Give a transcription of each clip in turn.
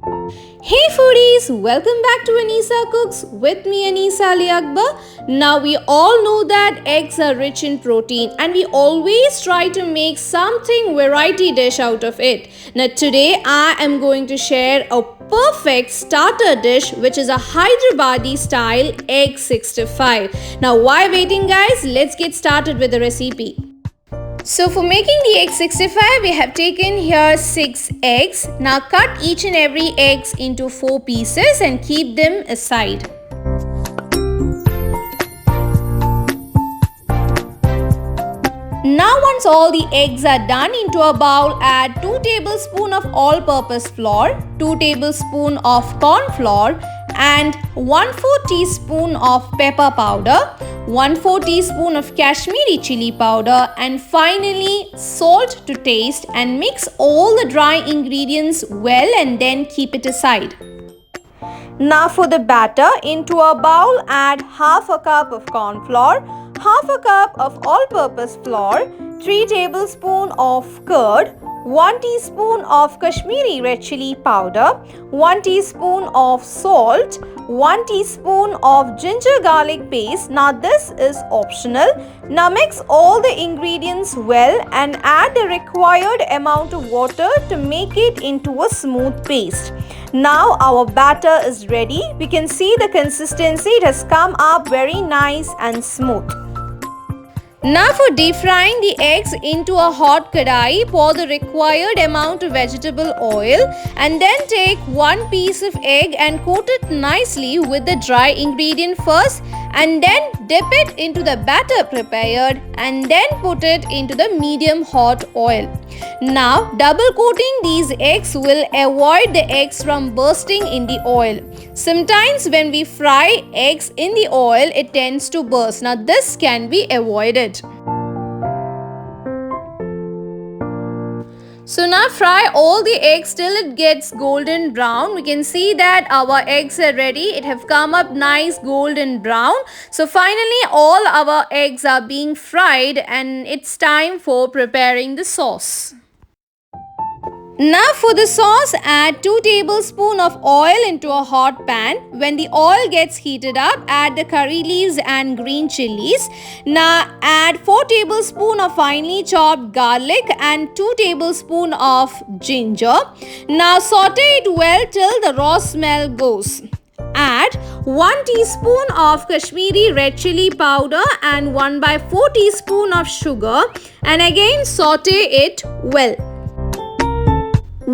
Hey foodies, welcome back to Anisa Cooks with me Anisa Ali Akbar. Now we all know that eggs are rich in protein and we always try to make something variety dish out of it. Now today I am going to share a perfect starter dish which is a Hyderabadi style egg 65. Now why waiting guys? Let's get started with the recipe. So for making the egg 65, we have taken here 6 eggs. Now cut each and every eggs into 4 pieces and keep them aside. Now once all the eggs are done, into a bowl add 2 tablespoons of all-purpose flour, 2 tablespoons of corn flour and 1/4 teaspoon of pepper powder, 1/4 teaspoon of Kashmiri chili powder and finally salt to taste, and mix all the dry ingredients well and then keep it aside. Now for the batter, into a bowl add half a cup of corn flour, half a cup of all-purpose flour, 3 tablespoons of curd, 1 teaspoon of Kashmiri red chili powder, 1 teaspoon of salt, 1 teaspoon of ginger garlic paste. Now this is optional. Now mix all the ingredients well and add the required amount of water to make it into a smooth paste. Now our batter is ready. We can see the consistency, it has come up very nice and smooth. Now for deep frying the eggs, into a hot kadai, pour the required amount of vegetable oil and then take 1 piece of egg and coat it nicely with the dry ingredient first, and then dip it into the batter prepared and then put it into the medium hot oil. Now double coating these eggs will avoid the eggs from bursting in the oil. Sometimes when we fry eggs in the oil, it tends to burst. Now this can be avoided. So now fry all the eggs till it gets golden brown. We can see that our eggs are ready. It have come up nice golden brown. So finally all our eggs are being fried and it's time for preparing the sauce. Now for the sauce, add 2 tablespoons of oil into a hot pan. When the oil gets heated up, add the curry leaves and green chilies. Now add 4 tablespoons of finely chopped garlic and 2 tablespoons of ginger. Now saute it well till the raw smell goes. Add 1 teaspoon of Kashmiri red chili powder and 1/4 teaspoon of sugar, and again saute it well.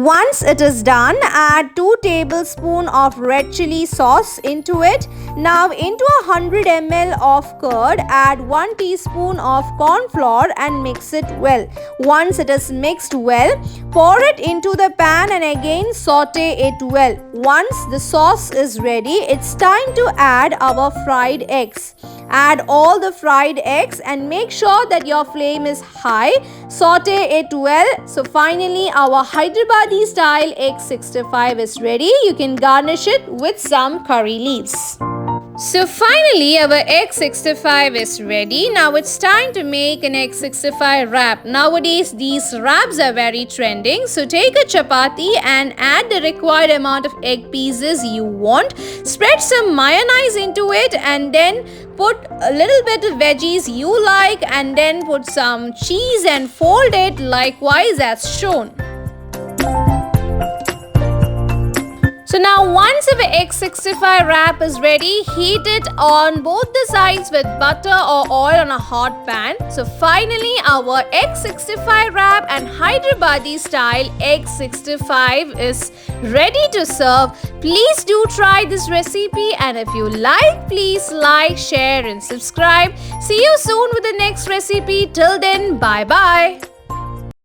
Once it is done, add 2 tablespoons of red chili sauce into it. Now into 100 ml of curd, add 1 teaspoon of corn flour and mix it well. Once it is mixed well, pour it into the pan and again saute it well. Once the sauce is ready, it's time to add our fried eggs. Add all the fried eggs and make sure that your flame is high. Saute it well. So finally our Hyderabadi style egg 65 is ready. You can garnish it with some curry leaves. So finally our egg 65 is ready. Now it's time to make an egg 65 wrap. Nowadays these wraps are very trending. So take a chapati and add the required amount of egg pieces you want. Spread some mayonnaise into it and then put a little bit of veggies you like and then put some cheese and fold it likewise as shown. So now once our egg 65 wrap is ready, heat it on both the sides with butter or oil on a hot pan. So finally our egg 65 wrap and Hyderabadi style egg 65 is ready to serve. Please do try this recipe, and if you like, please like, share and subscribe. See you soon with the next recipe. Till then, bye bye.